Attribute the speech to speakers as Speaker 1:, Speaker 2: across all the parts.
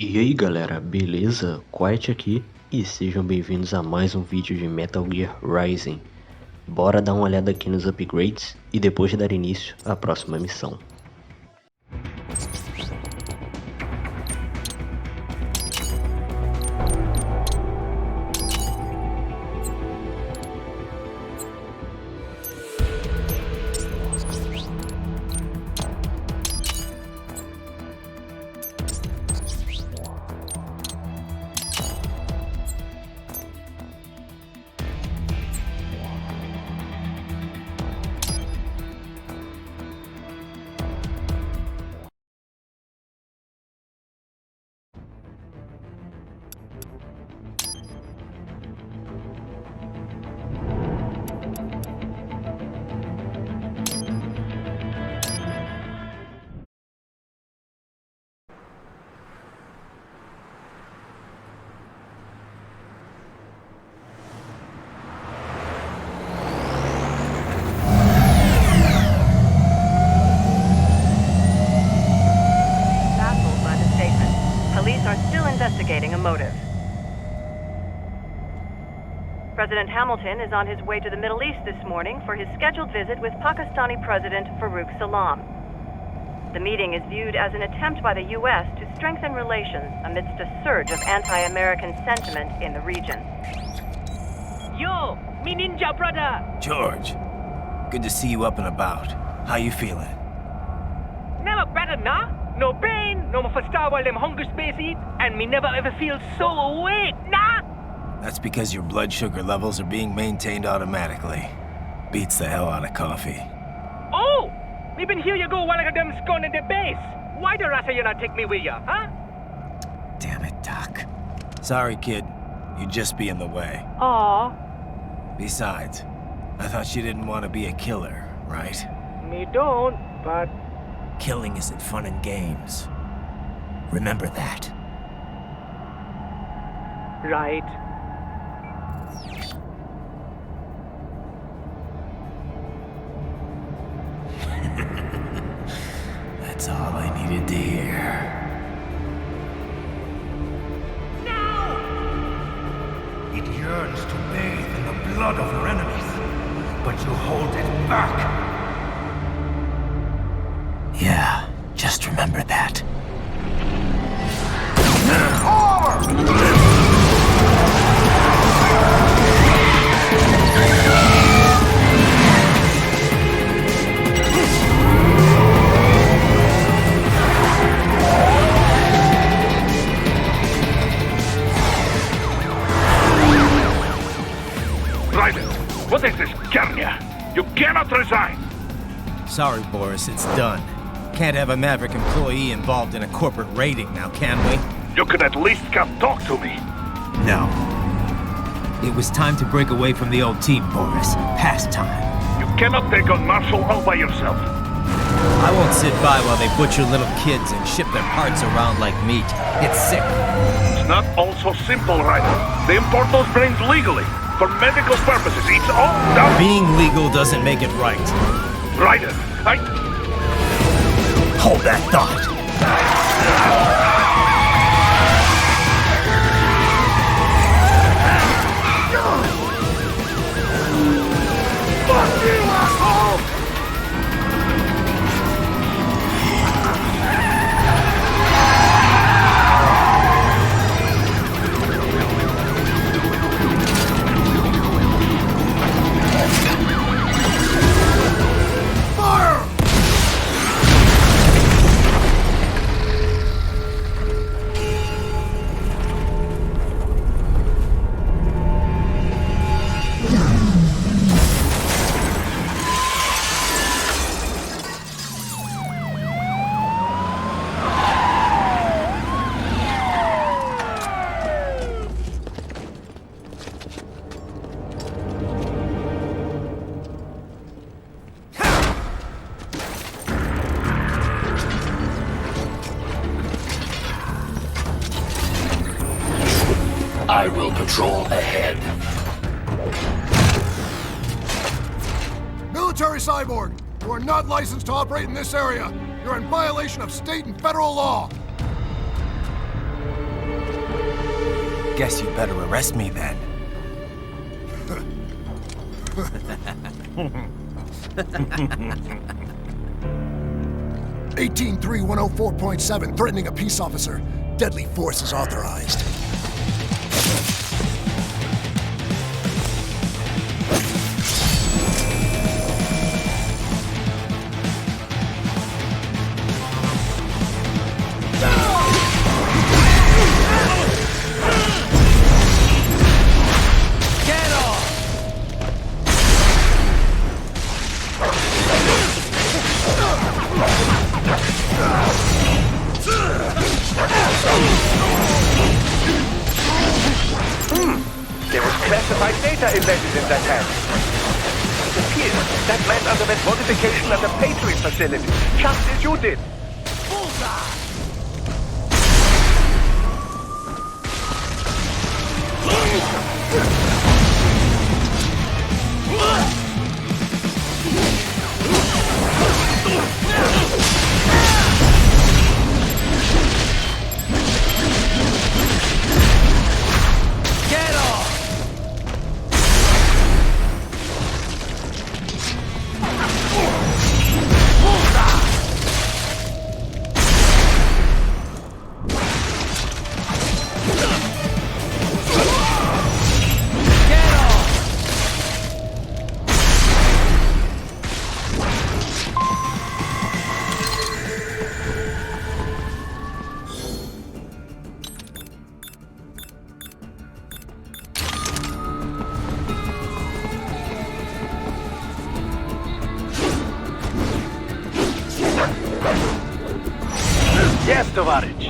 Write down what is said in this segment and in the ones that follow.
Speaker 1: E aí galera, beleza? Quiet aqui e sejam bem-vindos a mais um vídeo de Metal Gear Rising. Bora dar uma olhada aqui nos upgrades e depois de dar início à próxima missão.
Speaker 2: Investigating a motive. President Hamilton is on his way to the Middle East this morning for his scheduled visit with Pakistani President Farouk Salam. The meeting is viewed as an attempt by the U.S. to strengthen relations amidst a surge of anti-American sentiment in the region.
Speaker 3: Yo, me ninja brother!
Speaker 4: George, good to see you up and about. How you feeling?
Speaker 3: Never better, nah? No pain, no more star while them hunger space eat, and me never ever feel so awake, nah?
Speaker 4: That's because your blood sugar levels are being maintained automatically. Beats the hell out of coffee.
Speaker 3: Oh! Me been here you go while I got them scone in the base. Why the rasa you not take me with ya, huh?
Speaker 4: Damn it, Doc. Sorry, kid. You'd just be in the way.
Speaker 3: Aw.
Speaker 4: Besides, I thought you didn't want to be a killer, right?
Speaker 3: Me don't, but...
Speaker 4: Killing isn't fun and games. Remember that.
Speaker 3: Right.
Speaker 4: That's all I needed to hear.
Speaker 3: No!
Speaker 5: It yearns to bathe in the blood of your enemies, but you hold it back.
Speaker 4: Yeah, just remember that.
Speaker 5: Raiden, what is this, Kernia? You cannot resign!
Speaker 4: Sorry, Boris, it's done. Can't have a Maverick employee involved in a corporate raiding now, can we?
Speaker 5: You could at least come talk to me.
Speaker 4: No. It was time to break away from the old team, Boris. Past time.
Speaker 5: You cannot take on Marshall all by yourself.
Speaker 4: I won't sit by while they butcher little kids and ship their parts around like meat. It's sick.
Speaker 5: It's not all so simple, Raiden. They import those brains legally. For medical purposes, it's all done.
Speaker 4: Being legal doesn't make it right.
Speaker 5: Raiden,
Speaker 4: Hold that thought.
Speaker 5: Fuck you, asshole!
Speaker 6: I will patrol ahead.
Speaker 7: Military cyborg! You are not licensed to operate in this area! You're in violation of state and federal law!
Speaker 4: Guess you better arrest me then.
Speaker 7: 183104.7, threatening a peace officer. Deadly force is authorized.
Speaker 3: There was classified data embedded in that hack. It appears that man underwent modification at the Patriot facility, just as you did. Yes, Tovarich.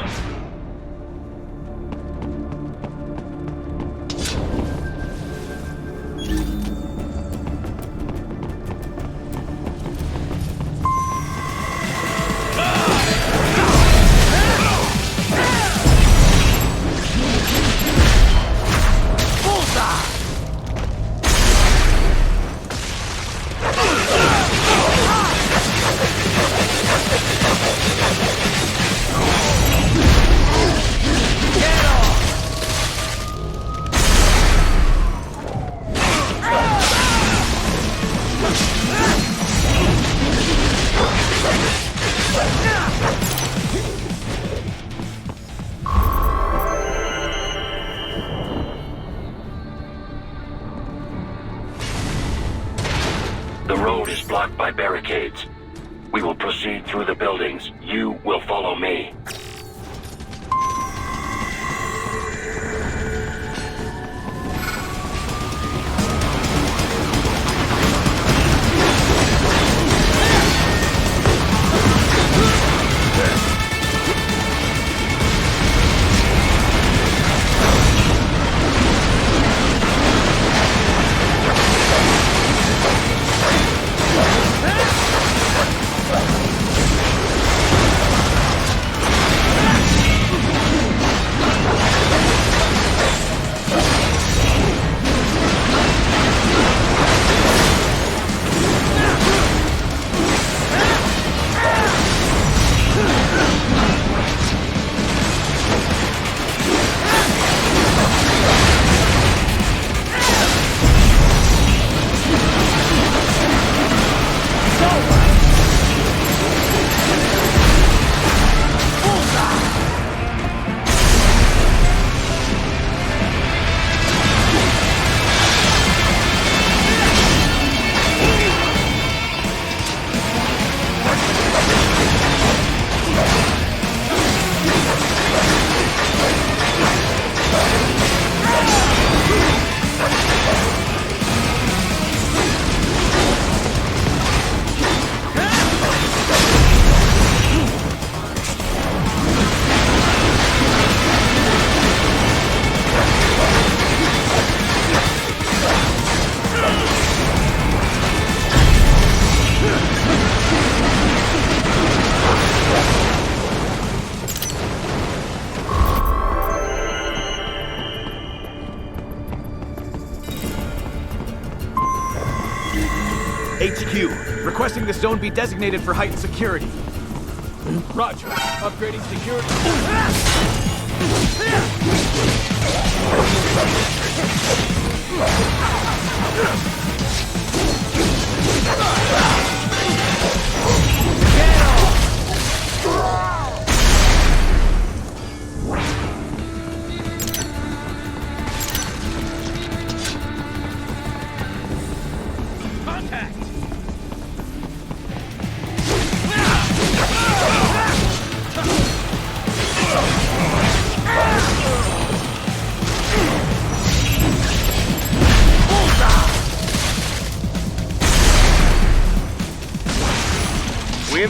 Speaker 6: The road is blocked by barricades. We will proceed through the buildings. You will follow me.
Speaker 8: HQ, requesting this zone be designated for heightened security. Roger. Upgrading security.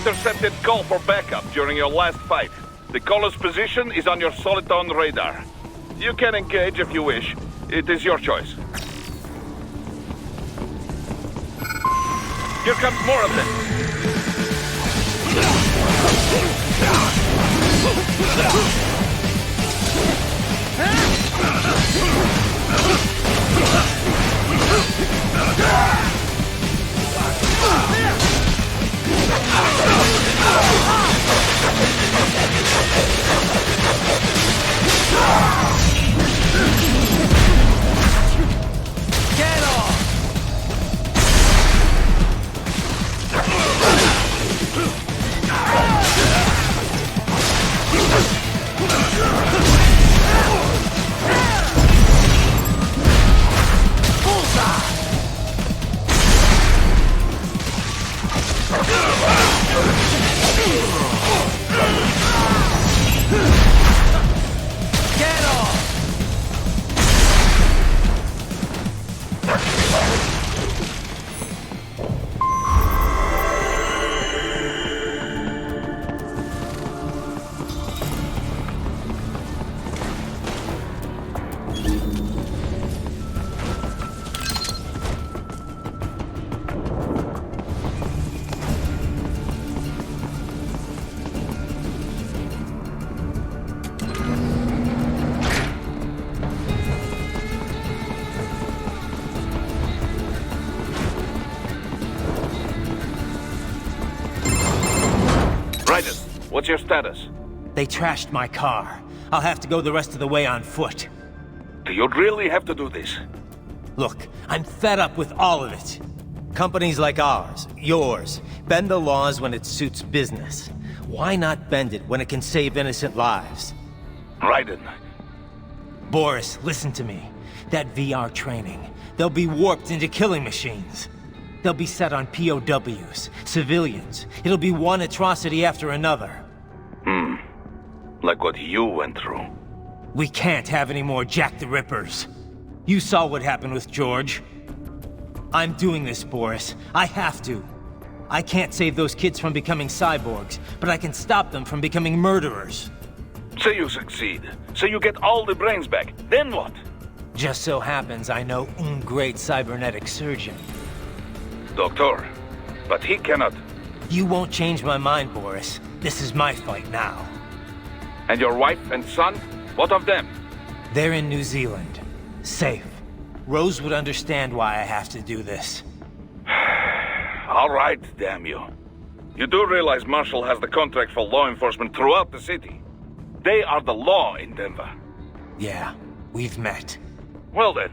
Speaker 3: intercepted call for backup during your last fight. The caller's position is on your Soliton radar. You can engage if you wish. It is your choice. Here comes more of them.
Speaker 4: Get off! Get off!
Speaker 3: What's your status?
Speaker 4: They trashed my car. I'll have to go the rest of the way on foot.
Speaker 3: Do you really have to do this?
Speaker 4: Look, I'm fed up with all of it. Companies like ours, yours, bend the laws when it suits business. Why not bend it when it can save innocent lives?
Speaker 3: Raiden.
Speaker 4: Boris, listen to me. That VR training, they'll be warped into killing machines. They'll be set on POWs, civilians. It'll be one atrocity after another.
Speaker 3: Like what you went through.
Speaker 4: We can't have any more Jack the Rippers. You saw what happened with George. I'm doing this, Boris. I have to. I can't save those kids from becoming cyborgs, but I can stop them from becoming murderers.
Speaker 3: So you succeed. So you get all the brains back. Then what?
Speaker 4: Just so happens I know un great cybernetic surgeon.
Speaker 3: Doctor. But he cannot.
Speaker 4: You won't change my mind, Boris. This is my fight now.
Speaker 3: And your wife and son? What of them?
Speaker 4: They're in New Zealand. Safe. Rose would understand why I have to do this.
Speaker 3: All right, damn you. You do realize Marshall has the contract for law enforcement throughout the city. They are the law in Denver.
Speaker 4: Yeah, we've met.
Speaker 3: Well then.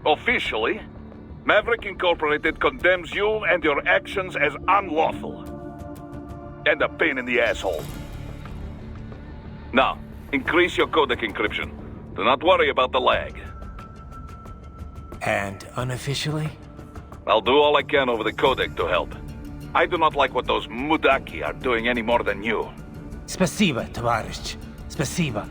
Speaker 3: Officially, Maverick Incorporated condemns you and your actions as unlawful. And a pain in the asshole. Now, increase your codec encryption. Do not worry about the lag.
Speaker 4: And unofficially?
Speaker 3: I'll do all I can over the codec to help. I do not like what those Mudaki are doing any more than you.
Speaker 4: Spasiba, товарищ. Spasiba.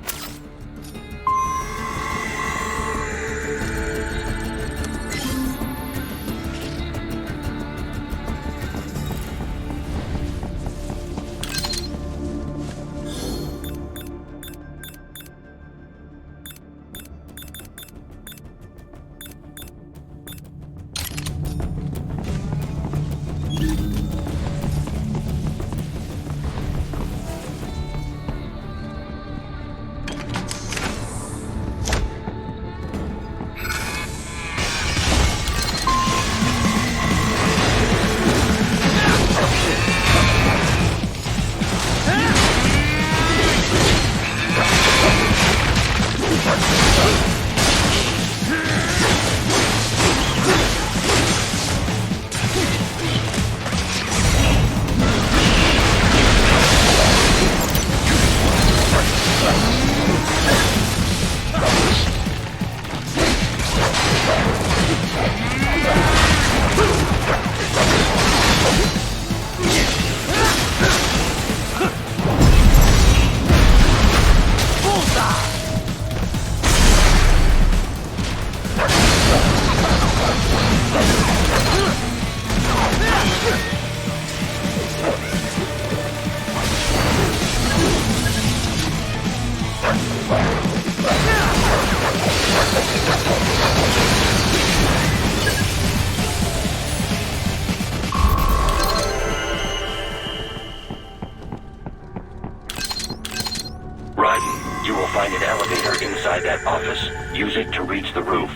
Speaker 6: Raiden, you will find an elevator inside that office. Use it to reach the roof.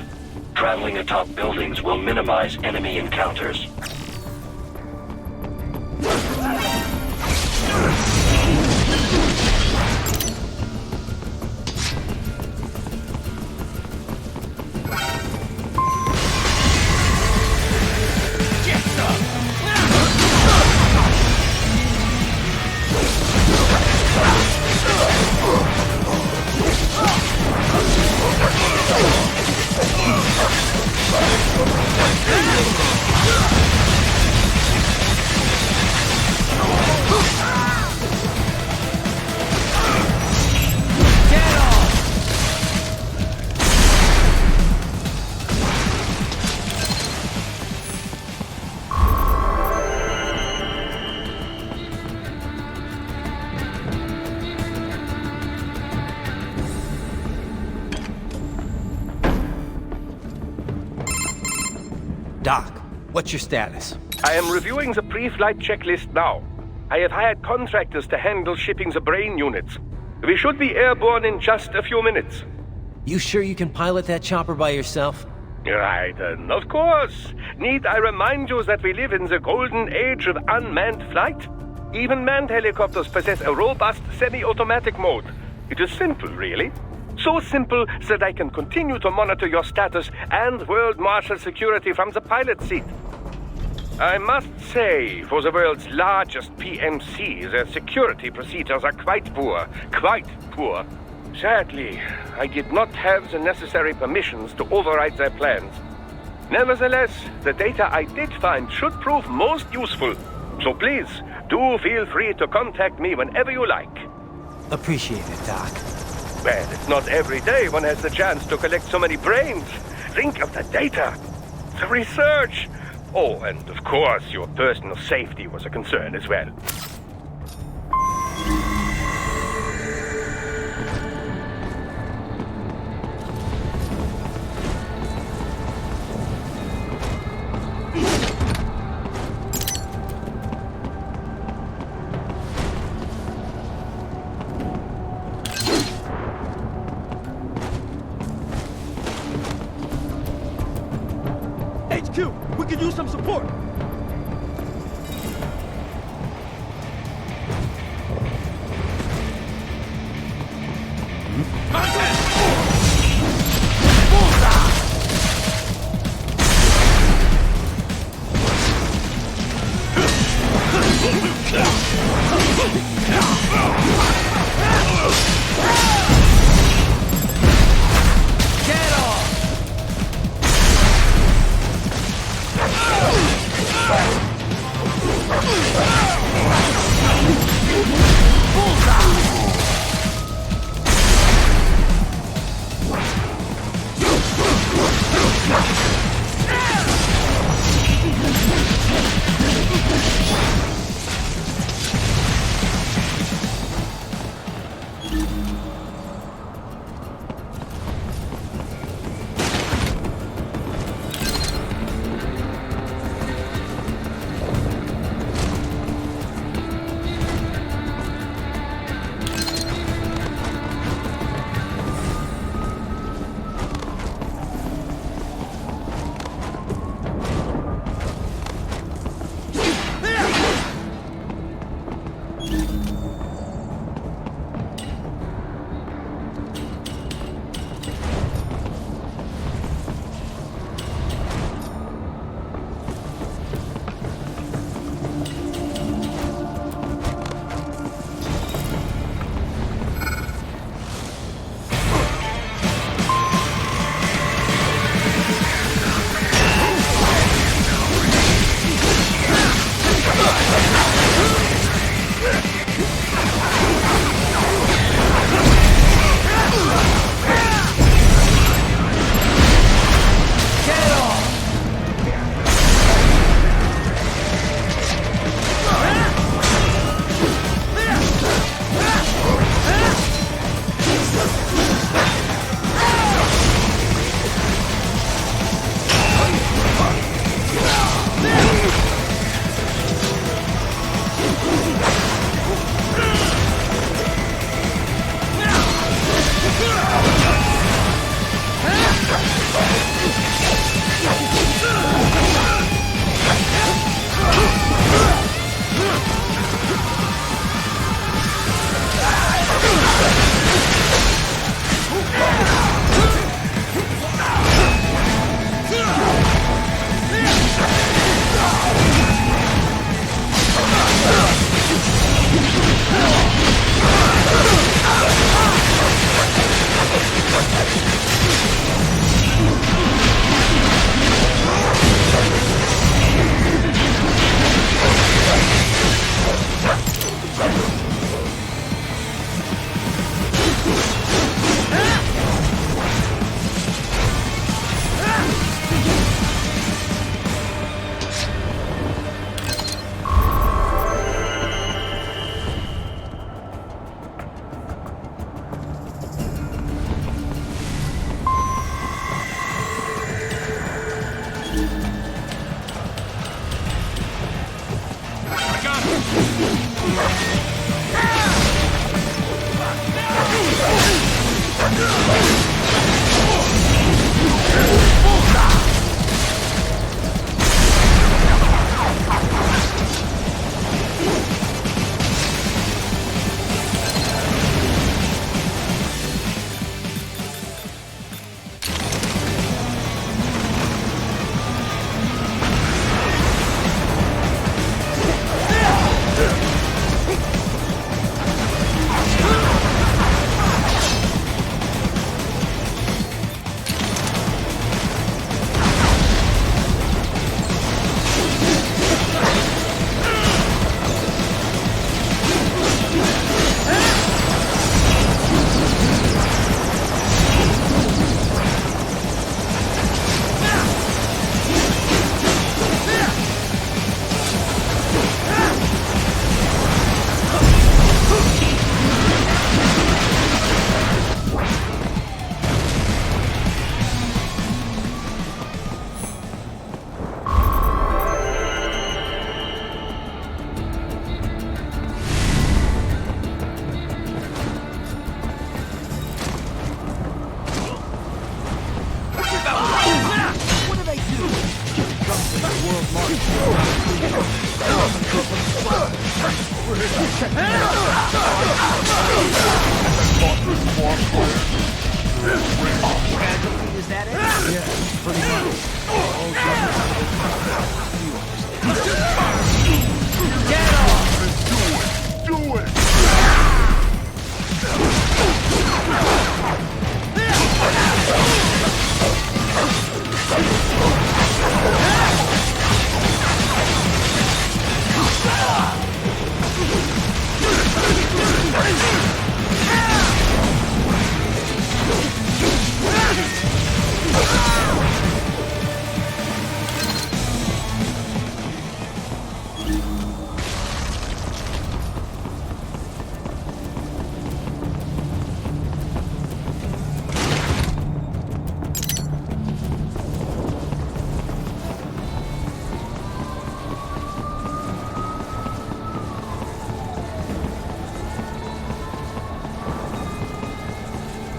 Speaker 6: Traveling atop buildings will minimize enemy encounters.
Speaker 4: Doc, what's your status?
Speaker 9: I am reviewing the pre-flight checklist now. I have hired contractors to handle shipping the brain units. We should be airborne in just a few minutes.
Speaker 4: You sure you can pilot that chopper by yourself?
Speaker 9: Right, of course. Need I remind you that we live in the golden age of unmanned flight? Even manned helicopters possess a robust semi-automatic mode. It is simple, really. So simple that I can continue to monitor your status and world marshal security from the pilot seat. I must say, for the world's largest PMC, their security procedures are quite poor. Quite poor. Sadly, I did not have the necessary permissions to override their plans. Nevertheless, the data I did find should prove most useful. So please, do feel free to contact me whenever you like.
Speaker 4: Appreciate it, Doc.
Speaker 9: Well, it's not every day one has the chance to collect so many brains. Think of the data, the research. Oh, and of course, your personal safety was a concern as well.
Speaker 8: HQ, we could use some support.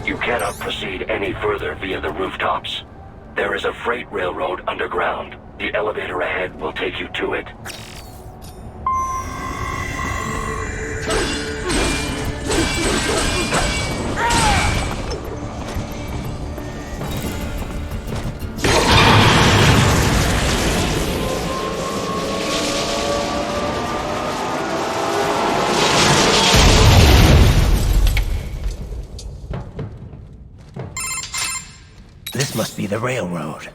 Speaker 6: You cannot proceed any further via the rooftops. There is a freight railroad underground. The elevator ahead will take you to it.
Speaker 4: This must be the railroad.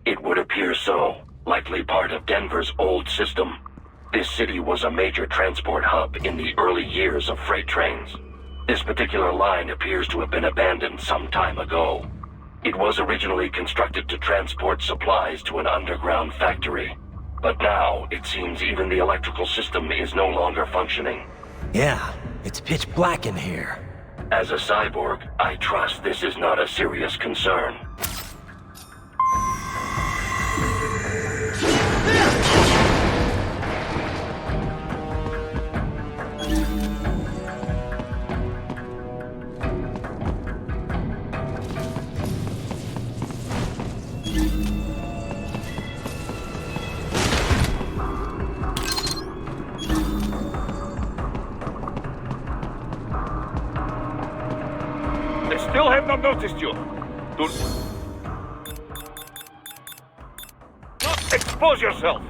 Speaker 6: It would appear so. Likely part of Denver's old system. This city was a major transport hub in the early years of freight trains. This particular line appears to have been abandoned some time ago. It was originally constructed to transport supplies to an underground factory. But now, it seems even the electrical system is no longer functioning.
Speaker 4: Yeah, it's pitch black in here.
Speaker 6: As a cyborg, I trust this is not a serious concern.
Speaker 3: Still have not noticed you. Do not expose yourself.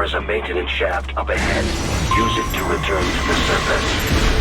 Speaker 6: There is a maintenance shaft up ahead. Use it to return to the surface.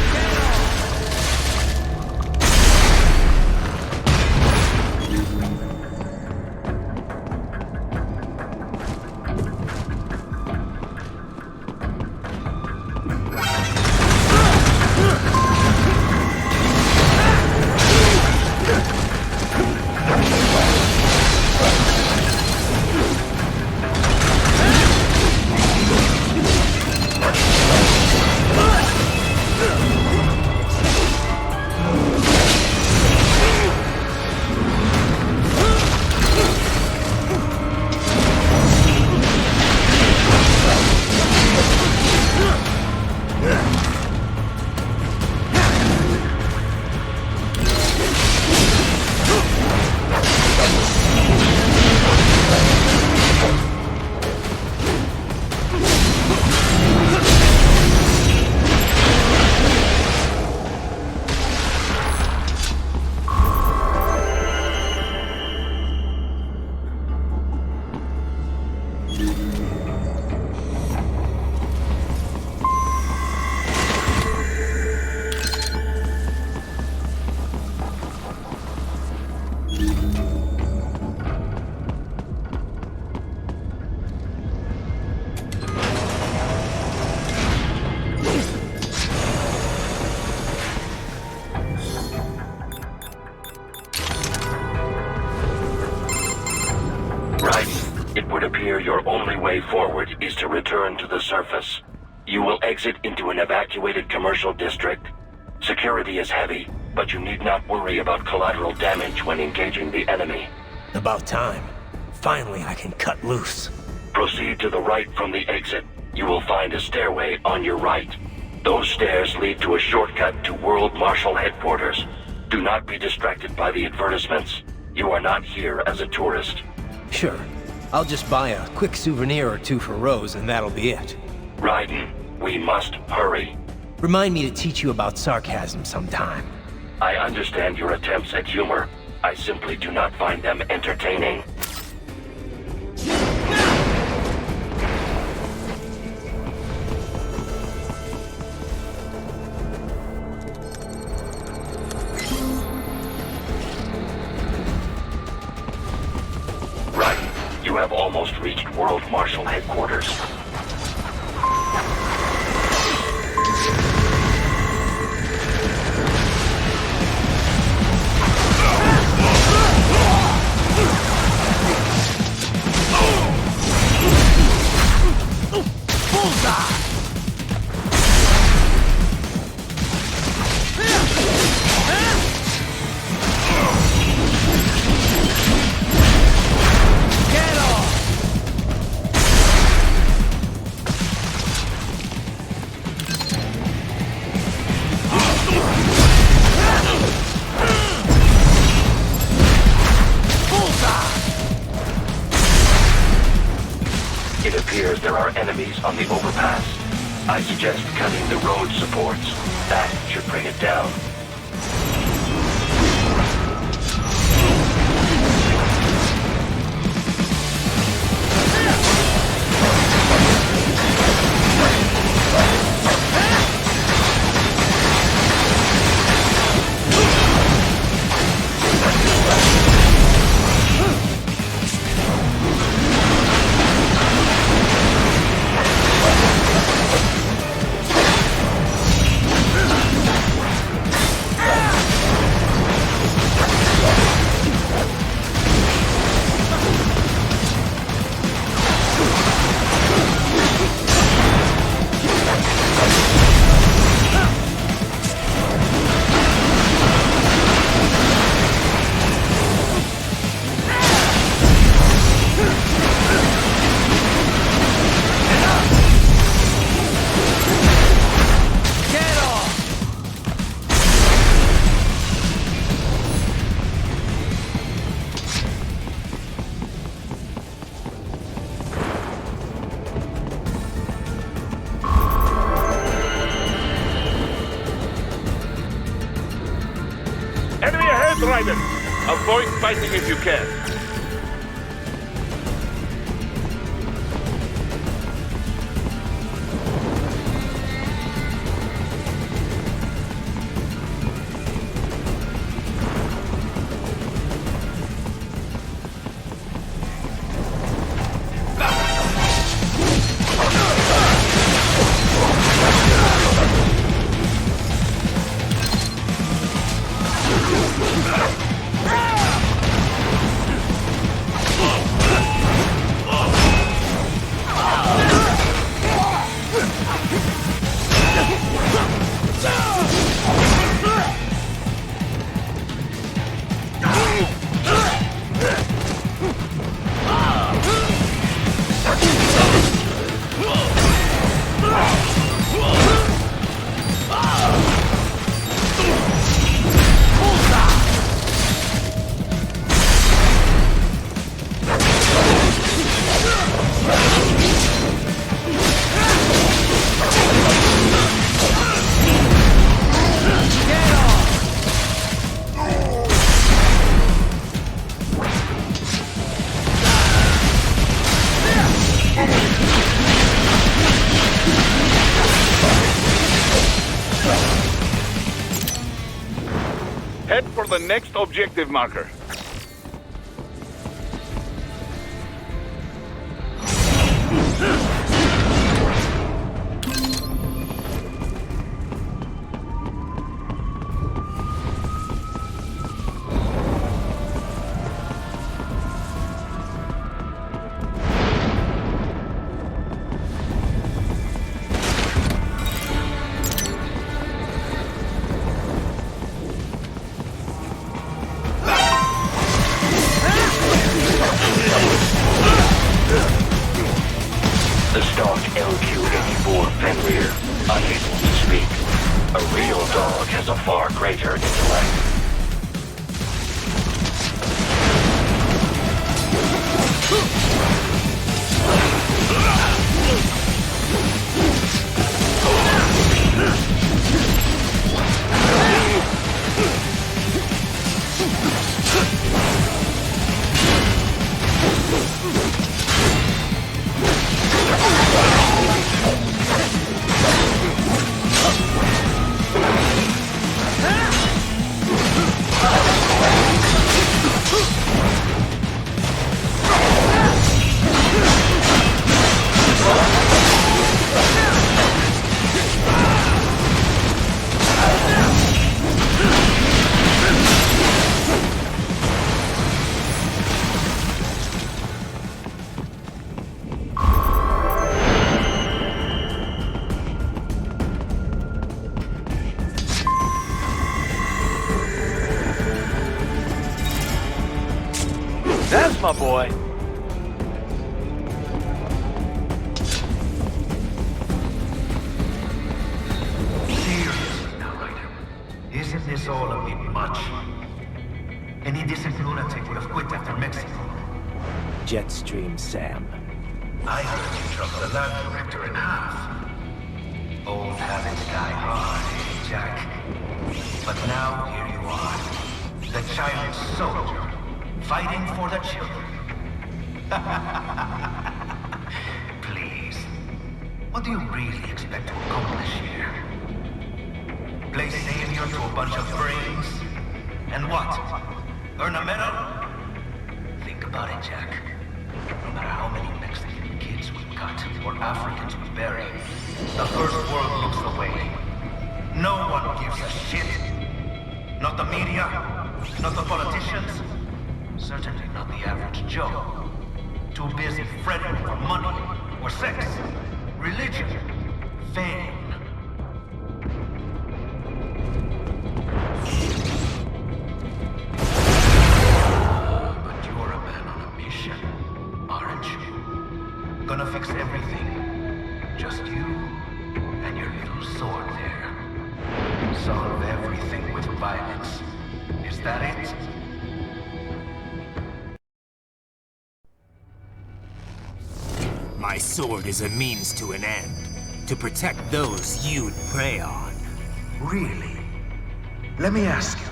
Speaker 6: It would appear your only way forward is to return to the surface. You will exit into an evacuated commercial district. Security is heavy, but you need not worry about collateral damage when engaging the enemy.
Speaker 4: About time. Finally, I can cut loose.
Speaker 6: Proceed to the right from the exit. You will find a stairway on your right. Those stairs lead to a shortcut to World Marshal Headquarters. Do not be distracted by the advertisements. You are not here as a tourist.
Speaker 4: Sure. I'll just buy a quick souvenir or two for Rose and that'll be it.
Speaker 6: Raiden, we must hurry.
Speaker 4: Remind me to teach you about sarcasm sometime.
Speaker 6: I understand your attempts at humor. I simply do not find them entertaining. You have almost reached World Marshal Headquarters.
Speaker 4: Bullseye!
Speaker 6: It appears there are enemies on the overpass. I suggest cutting the road supports. That should bring it down.
Speaker 3: Raiden, avoid fighting if you can. Head for the next objective marker.
Speaker 6: The stock LQ-84 Fenrir, unable to speak. A real dog has a far greater intellect.
Speaker 9: That's my boy.
Speaker 5: Seriously now, Ryder. Isn't this all a bit much? Any decent lunatic would have quit after Mexico.
Speaker 4: Jetstream, Sam.
Speaker 5: I heard you dropped the lab director in half. Old habits die hard, eh, Jack? But now here you are. The child soldier. Fighting for the children. Please. What do you really expect to accomplish here? Play savior to a bunch of brains? And what? Earn a medal? Think about it, Jack. No matter how many Mexican kids we cut or Africans we bury, the First World looks away. No one gives a shit. Not the media, not the politicians. Certainly not the average Joe. Too busy fretting for money, or sex, religion, fame. But you're a man on a mission, aren't you? Gonna fix everything. Just you and your little sword there. Solve everything with violence. Is that it?
Speaker 4: My sword is a means to an end. To protect those you'd prey on.
Speaker 5: Really? Let me ask you.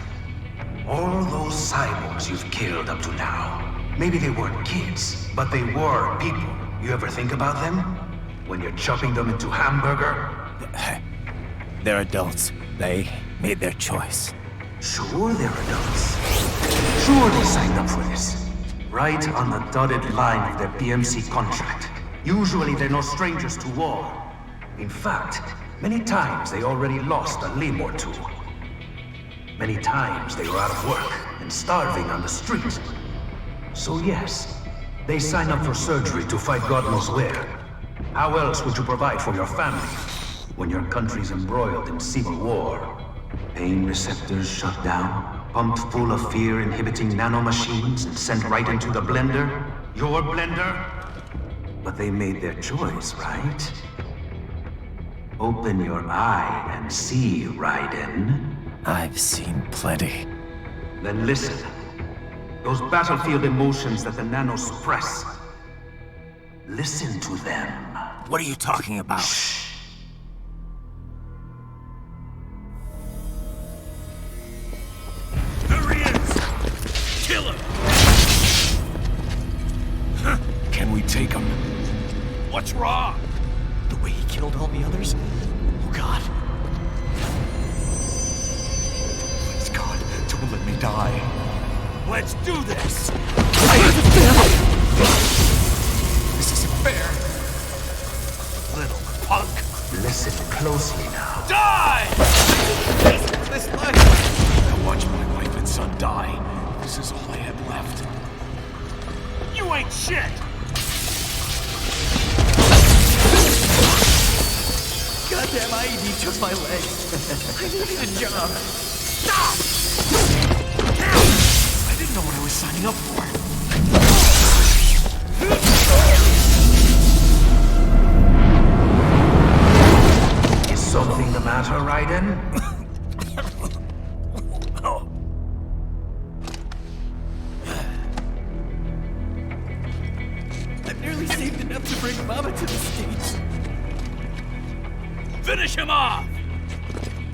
Speaker 5: All those cyborgs you've killed up to now, maybe they weren't kids, but they were people. You ever think about them? When you're chopping them into hamburger?
Speaker 4: They're adults. They made their choice.
Speaker 5: Sure they're adults. Sure they signed up for this. Right on the dotted line of their BMC contract. Usually they're no strangers to war. In fact, many times they already lost a limb or two. Many times they were out of work and starving on the street. So yes, they sign up for surgery to fight God knows where. How else would you provide for your family when your country's embroiled in civil war? Pain receptors shut down, pumped full of fear-inhibiting nanomachines and sent right into the blender? Your blender? But they made their choice, right? Open your eye and see, Raiden.
Speaker 8: I've seen plenty.
Speaker 5: Then listen. Those battlefield emotions that the nanos suppress. Listen to them.
Speaker 4: What are you talking about?
Speaker 5: Shh.
Speaker 9: There he is! Kill him!
Speaker 8: Can we take him?
Speaker 9: What's wrong?
Speaker 8: The way he killed all the others? Oh God. Please God, don't let me die.
Speaker 9: Let's do this!
Speaker 8: This isn't fair.
Speaker 9: Little punk!
Speaker 5: Listen closely now.
Speaker 9: Die!
Speaker 8: This life. I watched my wife and son die. This is all I had left.
Speaker 9: You ain't shit!
Speaker 8: Goddamn IED took my legs. I needed a job.
Speaker 9: Stop!
Speaker 8: I didn't know what I was signing up for.
Speaker 5: Is something the matter, Raiden?
Speaker 8: I've nearly saved enough to bring Mama to the States.
Speaker 9: Finish him off!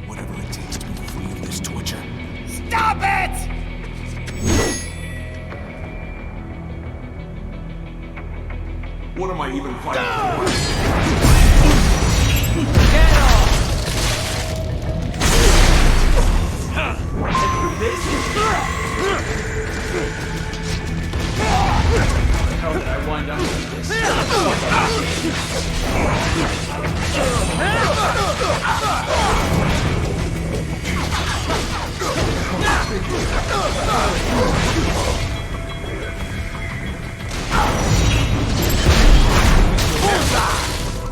Speaker 8: Whatever it takes to be free of this torture.
Speaker 9: Stop it!
Speaker 8: What am I even fighting for?
Speaker 10: How did I wind up like this?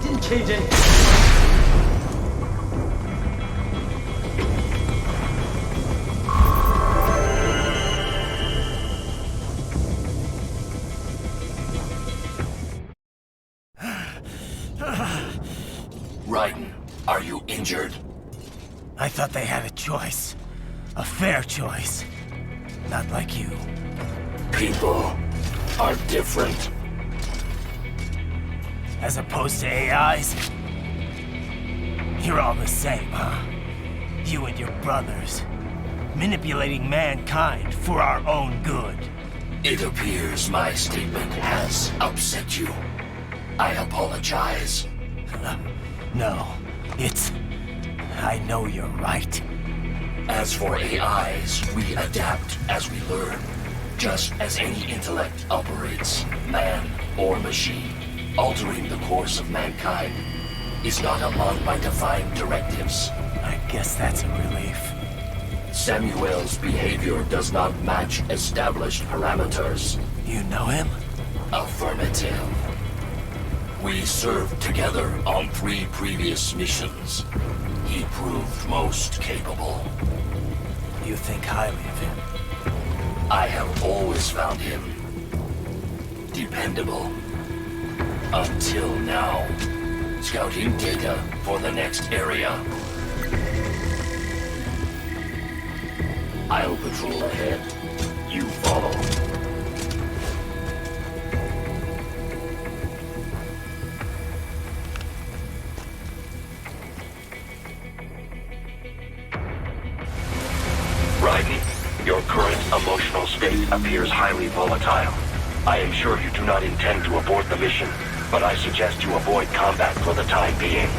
Speaker 1: Didn't change anything.
Speaker 6: Raiden, are you injured?
Speaker 4: I thought they had a choice. A fair choice. Not like you.
Speaker 6: People are different.
Speaker 4: As opposed to AIs? You're all the same, huh? You and your brothers. Manipulating mankind for our own good.
Speaker 6: It appears my statement has upset you. I apologize.
Speaker 4: No, it's... I know you're right.
Speaker 6: As for AIs, we adapt as we learn. Just as any intellect operates, man or machine. Altering the course of mankind is not among my defined directives.
Speaker 4: I guess that's a relief.
Speaker 6: Samuel's behavior does not match established parameters.
Speaker 4: You know him?
Speaker 6: Affirmative. We served together on 3 previous missions. He proved most capable.
Speaker 4: You think highly of him?
Speaker 6: I have always found him dependable. Until now. Scouting data for the next area. I'll patrol ahead. You follow. Raiden, your current emotional state appears highly volatile. I am sure you do not intend to abort the mission, but I suggest you avoid combat for the time being.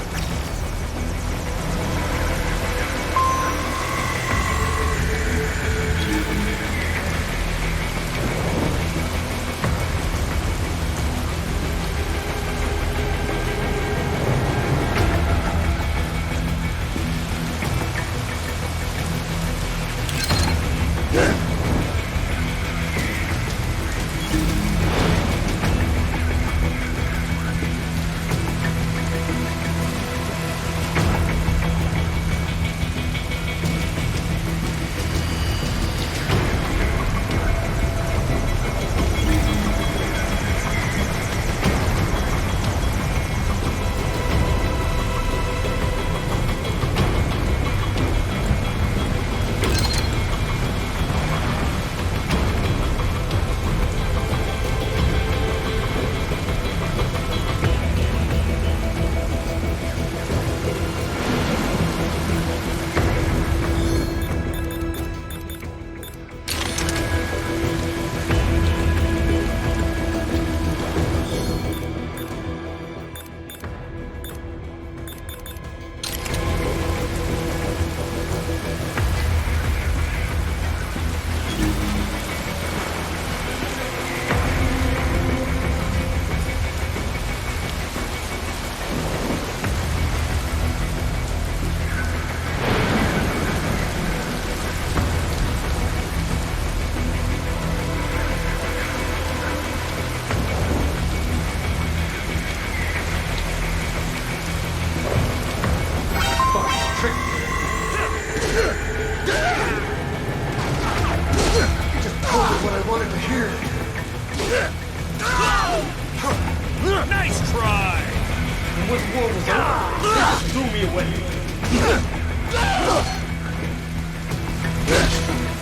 Speaker 8: Denver's war was over. They threw me away.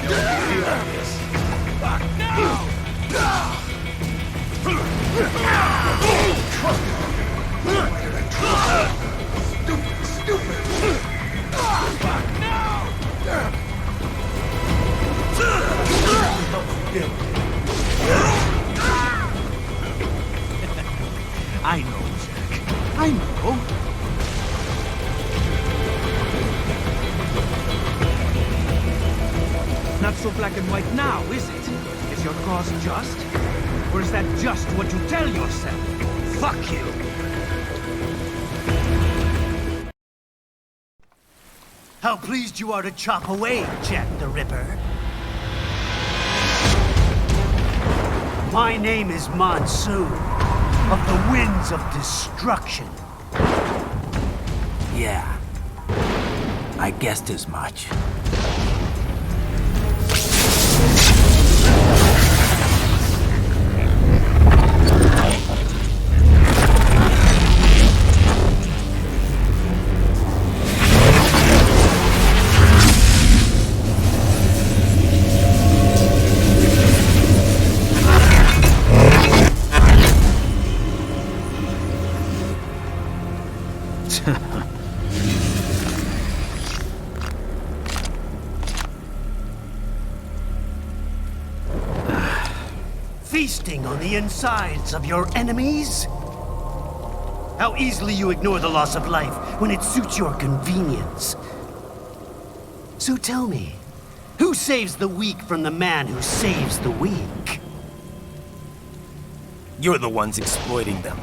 Speaker 8: Be like this. Fuck now! Stupid! Fuck now!
Speaker 5: I know, Jack. I know.
Speaker 10: Not so black and white now, is it? Is your cause just? Or is that just what you tell yourself? Fuck you!
Speaker 5: How pleased you are to chop away, Jack the Ripper. My name is Monsoon, of the Winds of Destruction.
Speaker 10: Yeah. I guessed as much.
Speaker 5: Feasting on the insides of your enemies? How easily you ignore the loss of life when it suits your convenience. So tell me, who saves the weak from the man who saves the weak?
Speaker 4: You're the ones exploiting them.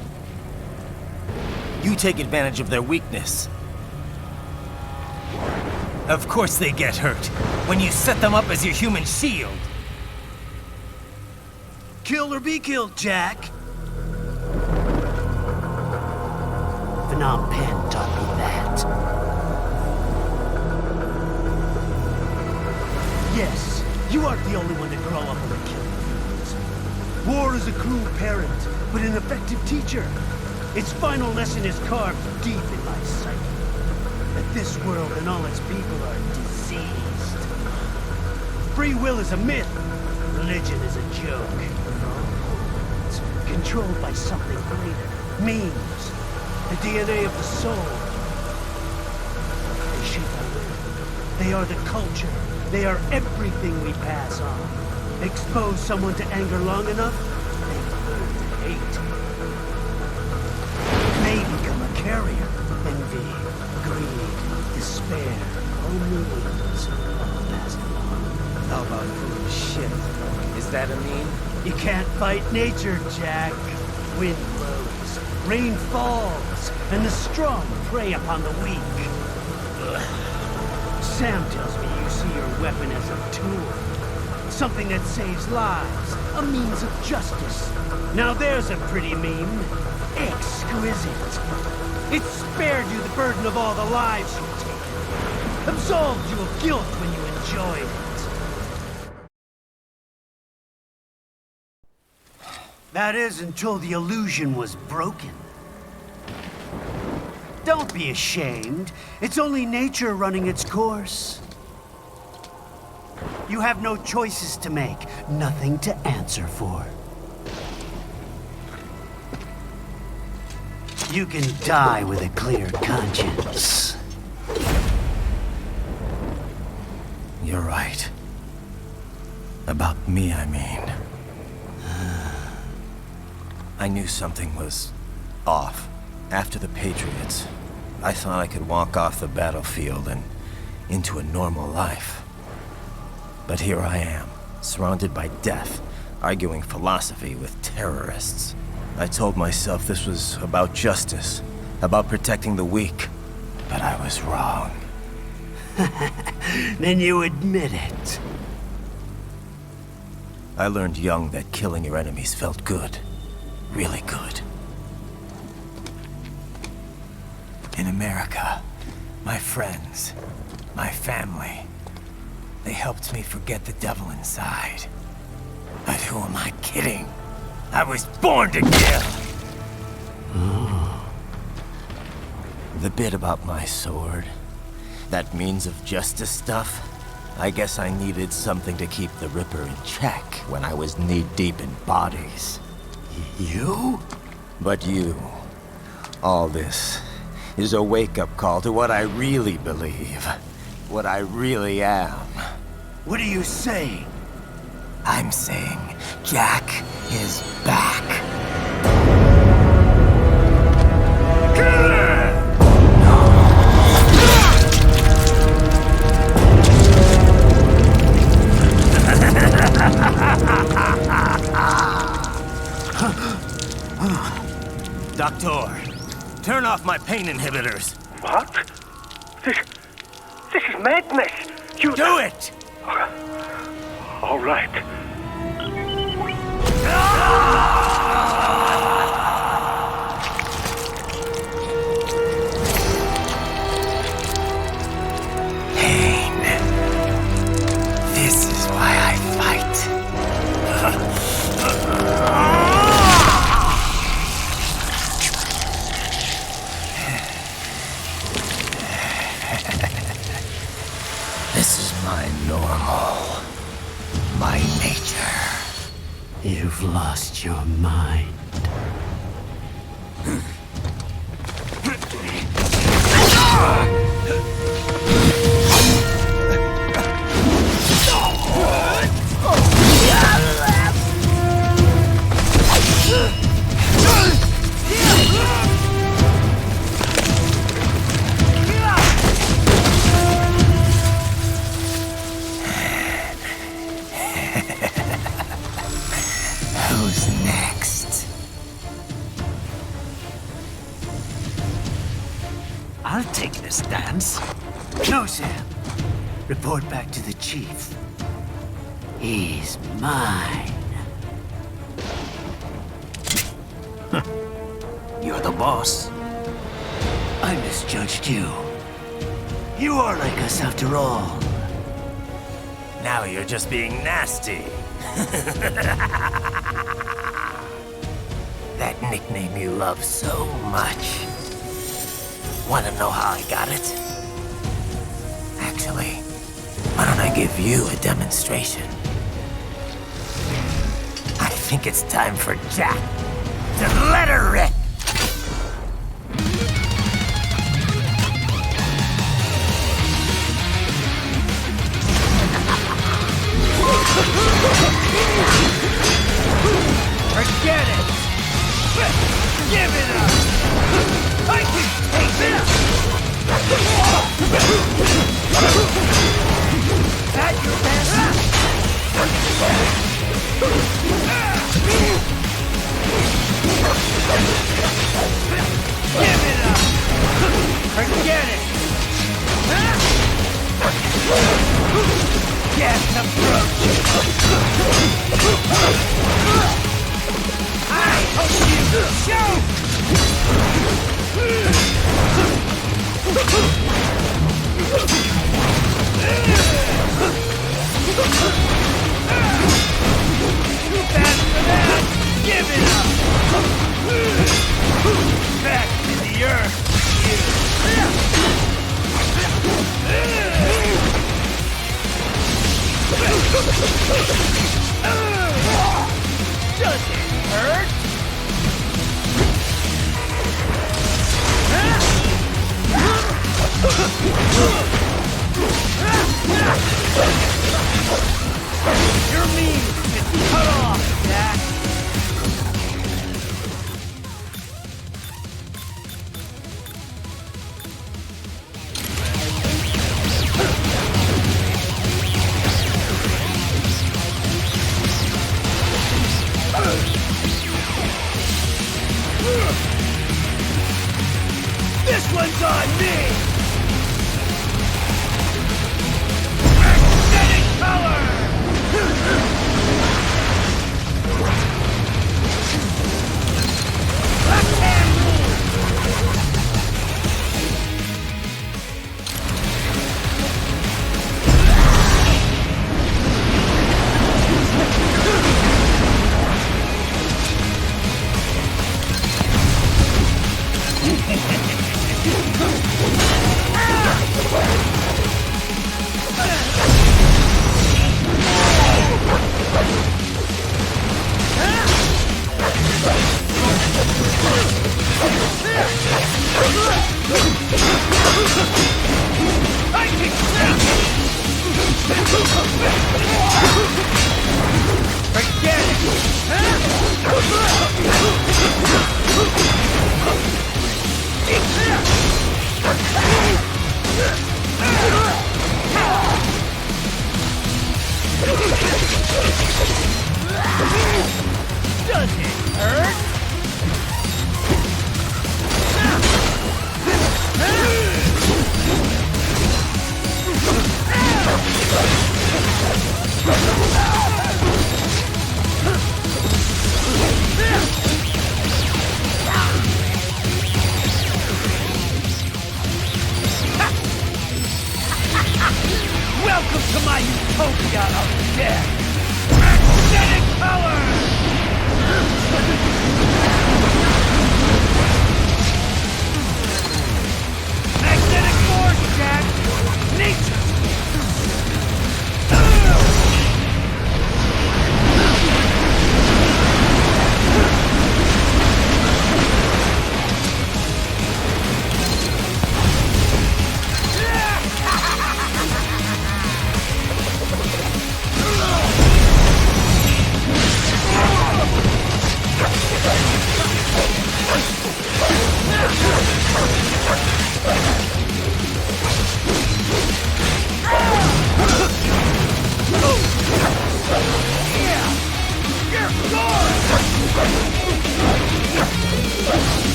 Speaker 4: You take advantage of their weakness. Of course they get hurt when you set them up as your human shield.
Speaker 5: Kill or be killed, Jack. Phnom Penh taught me that. Yes, you aren't the only one to grow up on the killing fields. War is a cruel parent, but an effective teacher. Its final lesson is carved deep in my psyche. That this world and all its people are diseased. Free will is a myth. Religion is a joke. It's controlled by something greater. Memes. The DNA of the soul. They shape our will. They are the culture. They are everything we pass on. Expose someone to anger long enough, they learn to hate. They become a carrier. Envy, greed, despair, all means, all passed along.
Speaker 4: How about food shit? Is that a meme?
Speaker 5: You can't fight nature, Jack. Wind blows, rain falls, and the strong prey upon the weak. Sam tells me you see your weapon as a tool. Something that saves lives, a means of justice. Now there's a pretty meme. Exquisite. It spared you the burden of all the lives you've taken. Absolved you of guilt when you enjoyed it. That is until the illusion was broken. Don't be ashamed. It's only nature running its course. You have no choices to make, nothing to answer for. You can die with a clear conscience.
Speaker 4: You're right. About me, I mean. I knew something was off. After the Patriots, I thought I could walk off the battlefield and into a normal life. But here I am, surrounded by death, arguing philosophy with terrorists. I told myself this was about justice, about protecting the weak, but I was wrong.
Speaker 5: Then you admit it.
Speaker 4: I learned young that killing your enemies felt good. Really good. In America, my friends, my family, they helped me forget the devil inside. But who am I kidding? I was born to kill!
Speaker 11: The bit about my sword, that means of justice stuff, I guess I needed something to keep the Ripper in check when I was knee-deep in bodies.
Speaker 5: You?
Speaker 11: But you, all this, is a wake-up call to what I really believe, what I really am.
Speaker 5: What are you saying?
Speaker 11: I'm saying Jack is back.
Speaker 4: Doctor, turn off my pain inhibitors.
Speaker 9: What? This is madness. You
Speaker 4: do it!
Speaker 9: All right.
Speaker 11: Pain. This is why I fight. This is my normal, my nature.
Speaker 12: You've lost your mind.
Speaker 11: Who's next?
Speaker 12: I'll take this dance. No, Sam. Report back to the chief. He's mine. You're the boss. I misjudged you. You are like us after all.
Speaker 4: Now you're just being nasty.
Speaker 11: That nickname you love so much. Want to know how I got it? Actually, why don't I give you a demonstration? I think it's time for Jack to let her rip.
Speaker 10: Forget it! Give it up! I can take it! That your best? Give it up! Forget it! Can't approach! I hope you choke! Too fast for that! Give it up! Back to the earth, Does it hurt? Your meat is cut off, Jack. This one's on me! Aesthetic color! Forget Does it hurt? Welcome to my utopia of death! Magnetic power! Magnetic force, Jack! Nature!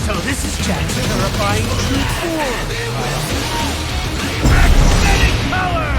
Speaker 10: So this is Jack's terrifying true form. Magnetic power!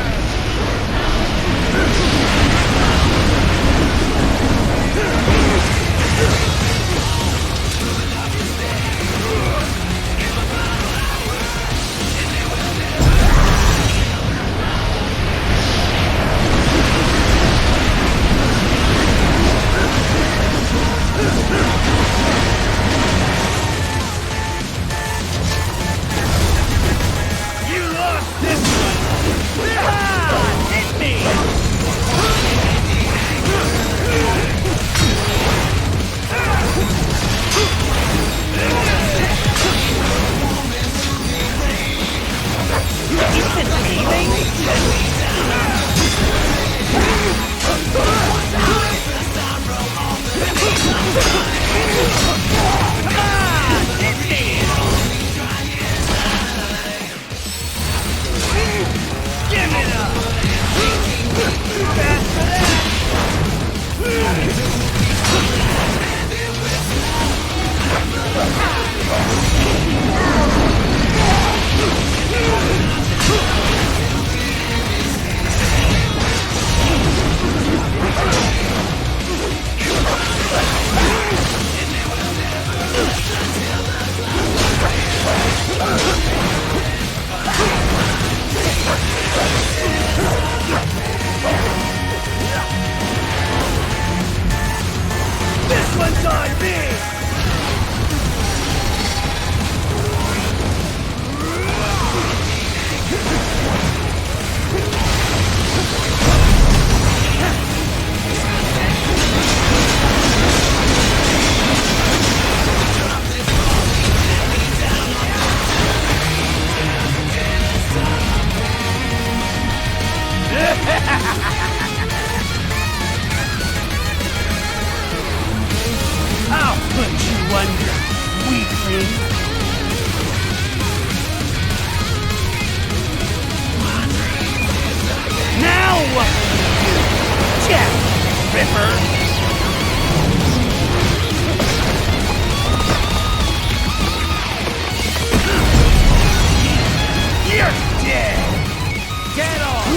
Speaker 12: run, weakling. Now what will you do, Jack Ripper? You're dead! Get off!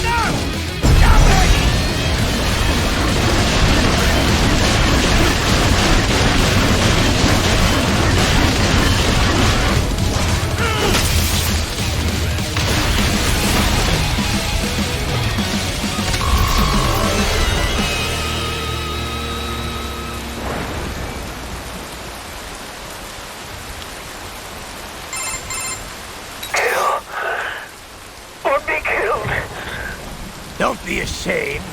Speaker 12: No! Stop it!
Speaker 11: Don't be ashamed.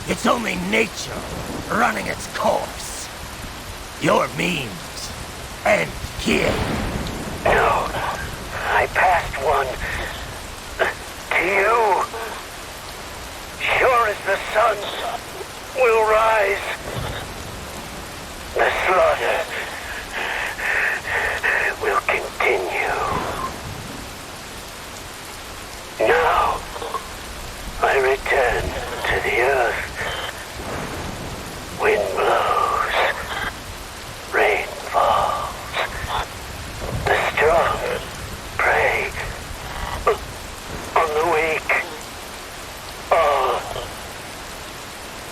Speaker 11: It's only nature running its course. Your means end here.
Speaker 6: No, I passed one to you. Sure as the sun will rise, the slaughter will continue. Now, I return to the earth. Wind blows, rain falls. The strong prey on the weak. All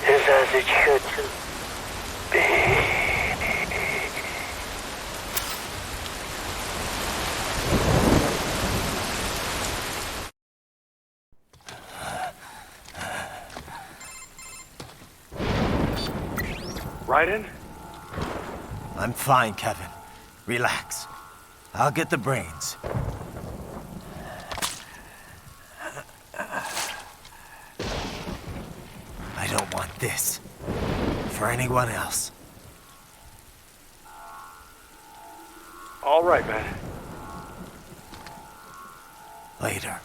Speaker 6: is as it should be.
Speaker 9: Raiden?
Speaker 11: I'm fine, Kevin. Relax. I'll get the brains. I don't want this for anyone else.
Speaker 9: All right, man.
Speaker 11: Later.